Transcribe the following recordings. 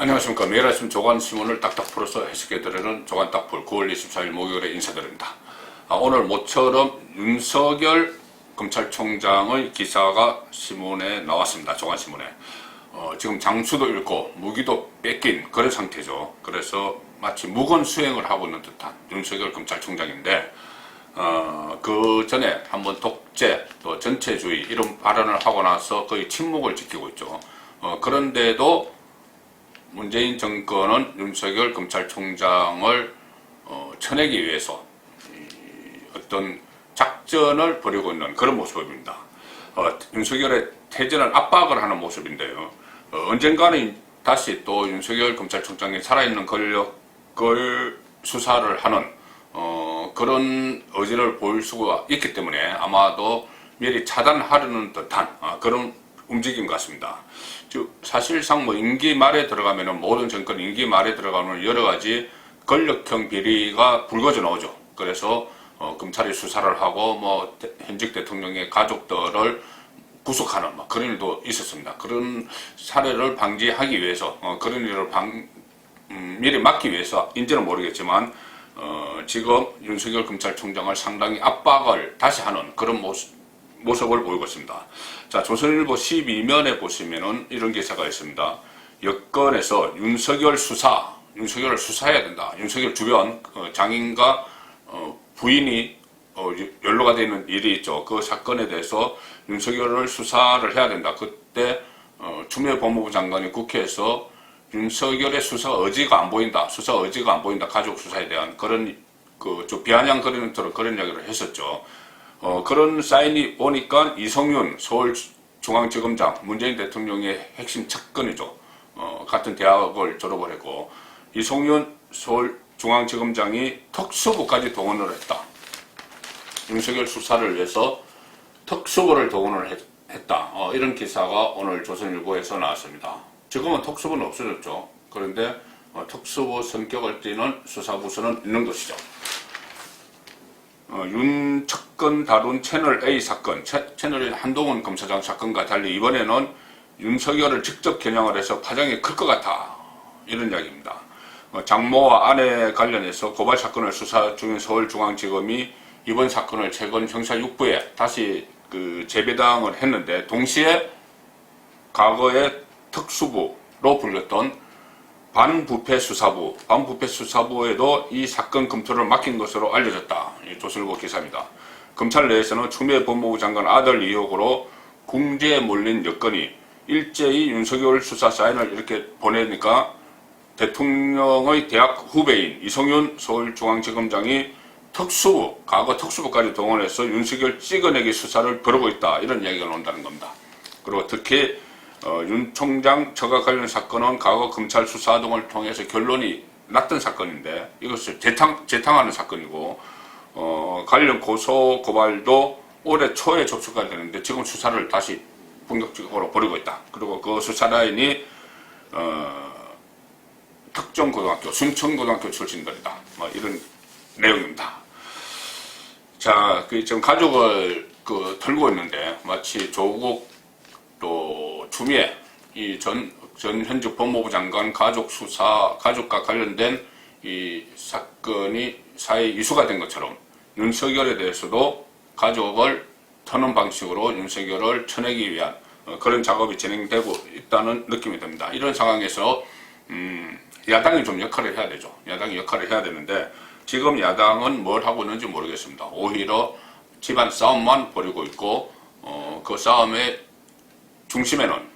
안녕하십니까. 매일 아침 조간신문을 딱딱 풀어서 해석해드리는 조간딱풀 9월 24일 목요일에 인사드립니다. 오늘 모처럼 윤석열 검찰총장의 기사가 신문에 나왔습니다. 조간신문에. 지금 장수도 잃고 무기도 뺏긴 그런 상태죠. 그래서 마치 무건 수행을 하고 있는 듯한 윤석열 검찰총장인데 그 전에 한번 독재 또 전체주의 이런 발언을 하고 나서 거의 침묵을 지키고 있죠. 그런데도 문재인 정권은 윤석열 검찰총장을 쳐내기 위해서 어떤 작전을 벌이고 있는 그런 모습입니다. 윤석열의 퇴진을 압박을 하는 모습인데요. 언젠가는 다시 또 윤석열 검찰총장이 살아있는 권력을 수사를 하는 그런 의지를 보일 수가 있기 때문에 아마도 미리 차단하려는 듯한 그런 움직임 같습니다. 즉 사실상 뭐 임기 말에 들어가면은 모든 정권 임기 말에 들어가면 여러 가지 권력형 비리가 불거져 나오죠. 그래서 검찰이 수사를 하고 뭐 현직 대통령의 가족들을 구속하는 그런 일도 있었습니다. 그런 사례를 방지하기 위해서 그런 일을 미리 막기 위해서인지는 모르겠지만 지금 윤석열 검찰총장을 상당히 압박을 다시 하는 그런 모습을 보이고 있습니다. 자, 조선일보 12면에 보시면은 이런 기사가 있습니다. 여권에서 윤석열을 수사해야 된다. 윤석열 주변 장인과 부인이 연루가 되는 일이 있죠. 그 사건에 대해서 윤석열을 수사를 해야 된다. 그때 추미애 법무부 장관이 국회에서 윤석열의 수사 의지가 안 보인다. 가족 수사에 대한 그런 좀 비아냥거리는 그런 이야기를 했었죠. 그런 사인이 오니까 이성윤 서울중앙지검장, 문재인 대통령의 핵심 측근이죠. 같은 대학을 졸업을 했고, 이성윤 서울중앙지검장이 특수부까지 동원을 했다. 윤석열 수사를 위해서 특수부를 동원을 했다. 이런 기사가 오늘 조선일보에서 나왔습니다. 지금은 특수부는 없어졌죠. 그런데 특수부 성격을 띠는 수사부서는 있는 것이죠. 윤 측근 다룬 채널A 사건, 채널A 한동훈 검사장 사건과 달리 이번에는 윤석열을 직접 겨냥을 해서 파장이 클 것 같아. 이런 이야기입니다. 장모와 아내 관련해서 고발 사건을 수사 중인 서울중앙지검이 이번 사건을 최근 형사 6부에 다시 재배당을 했는데, 동시에 과거의 특수부로 불렸던 반부패 수사부에도 이 사건 검토를 맡긴 것으로 알려졌다. 조선일보 기사입니다. 검찰 내에서는 추미애 법무부 장관 아들 의혹으로 궁지에 몰린 여건이 일제히 윤석열 수사 사인을 이렇게 보내니까 대통령의 대학 후배인 이성윤 서울중앙지검장이 과거 특수부까지 동원해서 윤석열 찍어내기 수사를 벌이고 있다. 이런 이야기가 나온다는 겁니다. 그리고 특히 윤 총장 처가 관련 사건은 과거 검찰 수사 등을 통해서 결론이 났던 사건인데 이것을 재탕하는 사건이고, 관련 고소 고발도 올해 초에 접수가 되는데 지금 수사를 다시 본격적으로 벌이고 있다. 그리고 그 수사 라인이 특정 고등학교, 순천고등학교 출신들이다. 이런 내용입니다. 자, 지금 가족을 털고 있는데 마치 조국 또 추미애 전 현직 법무부 장관 가족과 관련된 이 사건이 사회 이슈가 된 것처럼 윤석열에 대해서도 가족을 터는 방식으로 윤석열을 쳐내기 위한 그런 작업이 진행되고 있다는 느낌이 듭니다. 이런 상황에서 야당이 좀 역할을 해야 되죠. 야당이 역할을 해야 되는데 지금 야당은 뭘 하고 있는지 모르겠습니다. 오히려 집안 싸움만 벌이고 있고 그 싸움의 중심에는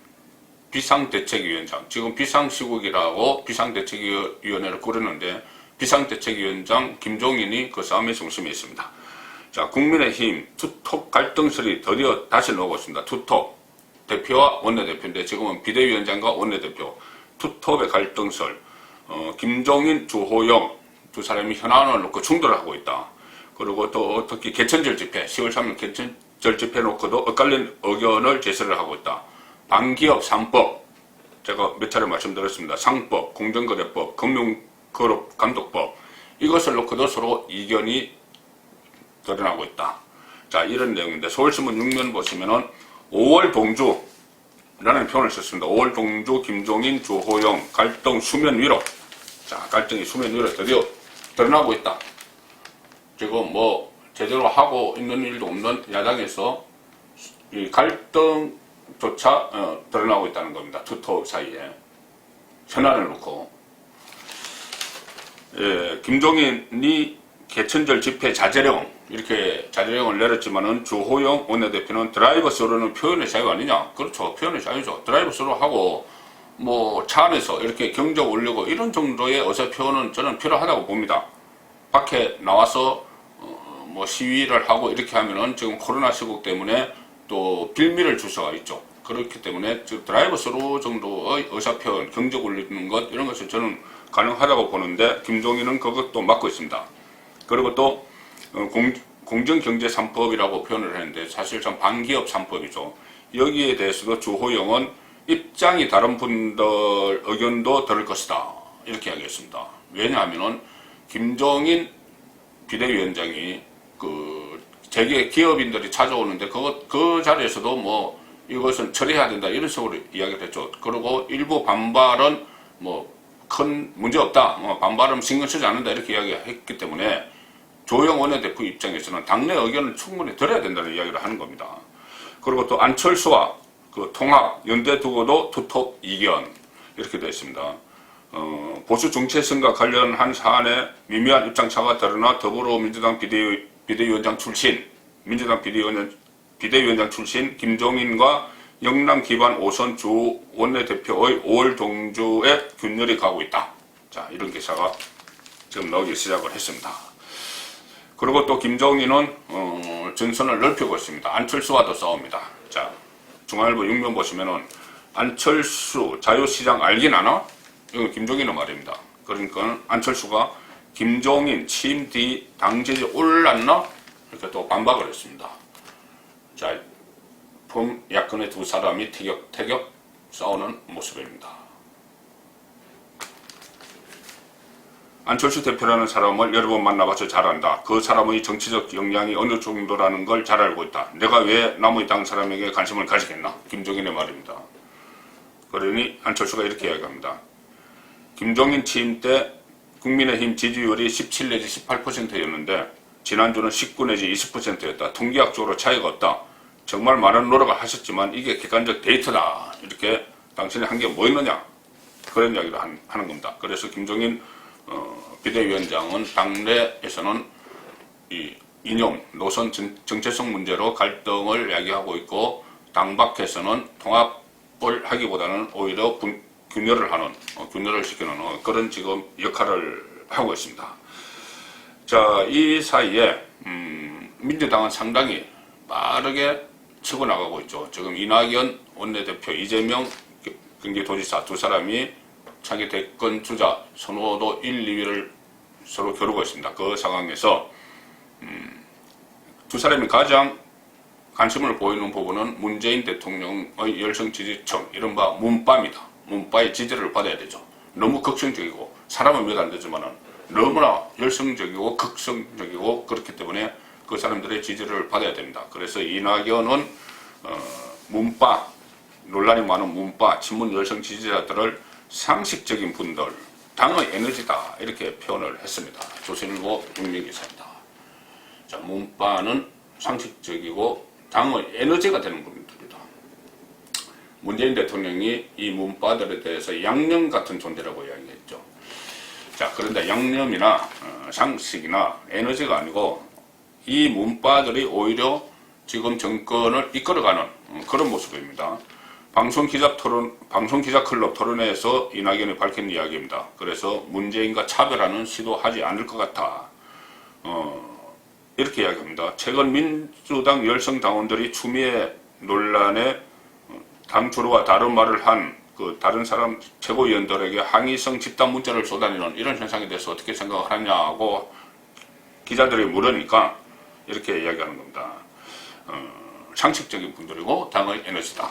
비상대책위원장, 지금 비상시국이라고 비상대책위원회를 꾸렸는데 비상대책위원장 김종인이 그 싸움의 중심에 있습니다. 자, 국민의힘 투톱 갈등설이 드디어 다시 나오고 있습니다. 투톱 대표와 원내대표인데 지금은 비대위원장과 원내대표 투톱의 갈등설, 김종인, 주호영 두 사람이 현안을 놓고 충돌을 하고 있다. 그리고 또 특히 개천절 집회, 10월 3일 개천절 집회 놓고도 엇갈린 의견을 제시를 하고 있다. 반기업 3법, 제가 몇 차례 말씀드렸습니다. 상법, 공정거래법, 금융그룹감독법, 이것을 놓고도 서로 이견이 드러나고 있다. 자, 이런 내용인데 서울신문 6면 보시면은 5월 동주 라는 표현을 썼습니다. 5월 동주, 김종인, 주호영, 갈등 수면 위로. 자, 갈등이 수면 위로 드디어 드러나고 있다. 지금 뭐 제대로 하고 있는 일도 없는 야당에서 이 갈등조차 드러나고 있다는 겁니다. 투톱 사이에 현안을 놓고. 예, 김종인이 개천절 집회 자제령 이렇게 자제령을 내렸지만은 주호영 원내대표는 드라이버 스루는 표현의 자유 아니냐? 그렇죠, 표현의 자유죠. 드라이버 스루 하고 뭐 차 안에서 이렇게 경적 올리고 이런 정도의 의사 표현은 저는 필요하다고 봅니다. 밖에 나와서 뭐 시위를 하고 이렇게 하면은 지금 코로나 시국 때문에 또 빌미를 줄 수가 있죠. 그렇기 때문에 드라이브 스루 정도의 의사표현, 경적 올리는 것 이런 것은 저는 가능하다고 보는데 김종인은 그것도 막고 있습니다. 그리고 또 공정경제 3법이라고 표현을 했는데 사실상 반기업 3법이죠. 여기에 대해서도 주호영은 입장이 다른 분들 의견도 들을 것이다 이렇게 이야기했습니다. 왜냐하면은 김종인 비대위원장이 재계 기업인들이 찾아오는데 그 자리에서도 뭐 이것은 처리해야 된다 이런 식으로 이야기를 했죠. 그리고 일부 반발은 뭐 큰 문제 없다, 반발은 신경 쓰지 않는다 이렇게 이야기했기 때문에 조영 원내대표 입장에서는 당내 의견을 충분히 들어야 된다는 이야기를 하는 겁니다. 그리고 또 안철수와 그 통합 연대 두고도 투톱 이견 이렇게 되어 있습니다. 보수 정체성과 관련한 사안에 미묘한 입장차가 드러나 더불어민주당 비대위원장 출신, 민주당 비대위원장 출신 김종인과 영남 기반 오선 주 원내대표의 5월 동주에 균열이 가고 있다. 자, 이런 기사가 지금 나오기 시작을 했습니다. 그리고 또 김종인은 전선을 넓히고 있습니다. 안철수와도 싸웁니다. 자, 중앙일보 6면 보시면은 안철수 자유시장 알긴 아나? 이건 김종인의 말입니다. 그러니까 안철수가 김종인 취임 뒤 당지지 올랐나? 이렇게 또 반박을 했습니다. 자, 야권의 두 사람이 태격 싸우는 모습입니다. 안철수 대표라는 사람을 여러 번 만나봐서 잘 안다. 그 사람의 정치적 역량이 어느 정도라는 걸 잘 알고 있다. 내가 왜 남의 당 사람에게 관심을 가지겠나? 김종인의 말입니다. 그러니 안철수가 이렇게 이야기합니다. 김종인 취임 때 국민의힘 지지율이 17 내지 18%였는데 지난주는 19 내지 20%였다. 통계학적으로 차이가 없다. 정말 많은 노력을 하셨지만 이게 객관적 데이터다. 이렇게 당신이 한 게 뭐 있느냐? 그런 이야기를 하는 겁니다. 그래서 김종인 비대위원장은 당내에서는 이 이념, 노선 정체성 문제로 갈등을 이야기하고 있고 당 밖에서는 통합을 하기보다는 오히려 균열을 시키는 그런 지금 역할을 하고 있습니다. 자, 이 사이에 민주당은 상당히 빠르게 치고 나가고 있죠. 지금 이낙연 원내대표, 이재명 경기도지사 두 사람이 차기 대권 주자 선호도 1, 2위를 서로 겨루고 있습니다. 그 상황에서 두 사람이 가장 관심을 보이는 부분은 문재인 대통령의 열성 지지층, 이른바 문바입니다. 문바의 지지를 받아야 되죠. 너무 극성적이고 사람은 몇 안 되지만은 너무나 열성적이고 극성적이고 그렇기 때문에 그 사람들의 지지를 받아야 됩니다. 그래서 이낙연은 문바, 논란이 많은 문바, 친문 열성 지지자들을 상식적인 분들, 당의 에너지다 이렇게 표현을 했습니다. 조선일보 6면 기사입니다. 자, 문바는 상식적이고 당의 에너지가 되는 분들이다. 문재인 대통령이 이 문바들에 대해서 양념 같은 존재라고 이야기했죠. 자, 그런데 양념이나 상식이나 에너지가 아니고 이 문바들이 오히려 지금 정권을 이끌어가는 그런 모습입니다. 방송기자클럽 토론회에서 이낙연이 밝힌 이야기입니다. 그래서 문재인과 차별하는 시도하지 않을 것 같아. 이렇게 이야기합니다. 최근 민주당 열성 당원들이 추미애 논란에 당 주로와 다른 말을 한 그 다른 사람 최고위원들에게 항의성 집단 문자를 쏟아내는 이런 현상에 대해서 어떻게 생각을 하냐고 기자들이 물으니까 이렇게 이야기하는 겁니다. 상식적인 분들이고 당의 에너지다.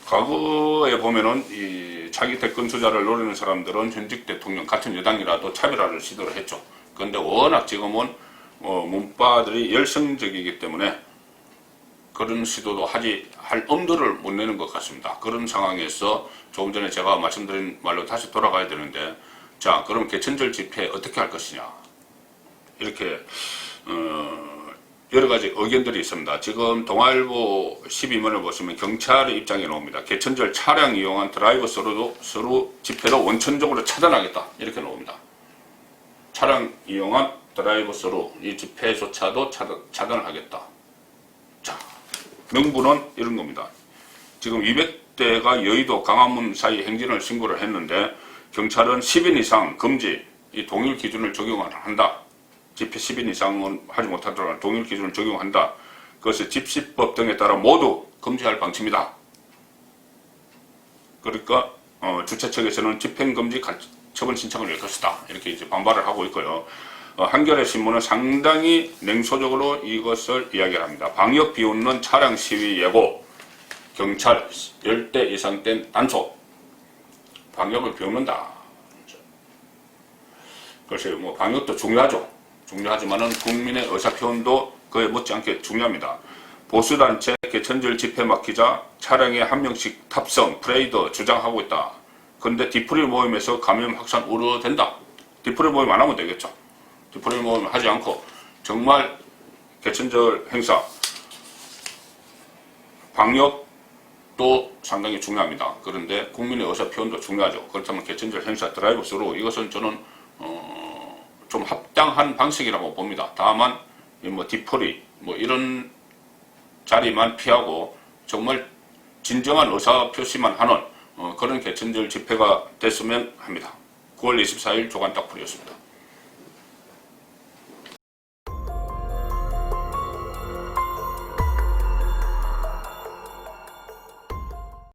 과거에 보면은 이 차기 대권 주자를 노리는 사람들은 현직 대통령 같은 여당이라도 차별화를 시도를 했죠. 그런데 워낙 지금은 문바들이 열성적이기 때문에 그런 시도도 할 엄두를 못 내는 것 같습니다. 그런 상황에서 조금 전에 제가 말씀드린 말로 다시 돌아가야 되는데, 자, 그럼 개천절 집회 어떻게 할 것이냐, 이렇게 여러 가지 의견들이 있습니다. 지금 동아일보 12면을 보시면 경찰의 입장이 나옵니다. 개천절 차량 이용한 드라이브 스루 집회도 원천적으로 차단하겠다, 이렇게 나옵니다. 차량 이용한 드라이브 스루 이 집회조차도 차단을 하겠다. 자, 명분은 이런 겁니다. 지금 200대가 여의도 강화문 사이 행진을 신고를 했는데, 경찰은 10인 이상 금지, 이 동일 기준을 적용한다. 집회 10인 이상은 하지 못하더라도 동일 기준을 적용한다. 그것을 집시법 등에 따라 모두 금지할 방침이다. 그러니까 주최 측에서는 집행금지 처분 신청을 낼 것이다, 이렇게 이제 반발을 하고 있고요. 한겨레 신문은 상당히 냉소적으로 이것을 이야기를 합니다. 방역 비웃는 차량 시위 예고, 경찰 10대 이상 된 단속, 방역을 비웃는다. 글쎄요, 뭐 방역도 중요하지만은 국민의 의사표현도 그에 못지않게 중요합니다. 보수단체 개천절 집회 막히자 차량에 한 명씩 탑승, 프레이드 주장하고 있다. 그런데 뒤풀이 모임에서 감염 확산 우려된다. 뒤풀이 모임 안 하면 되겠죠. 뒤풀이 모임 하지 않고 정말 개천절 행사 방역도 상당히 중요합니다. 그런데 국민의 의사표현도 중요하죠. 그렇다면 개천절 행사 드라이브 스루, 이것은 저는 좀 합당한 방식이라고 봅니다. 다만 뭐 뒤풀이 뭐 이런 자리만 피하고 정말 진정한 의사표시만 하는 그런 개천절 집회가 됐으면 합니다. 9월 24일 조간딱풀이었습니다.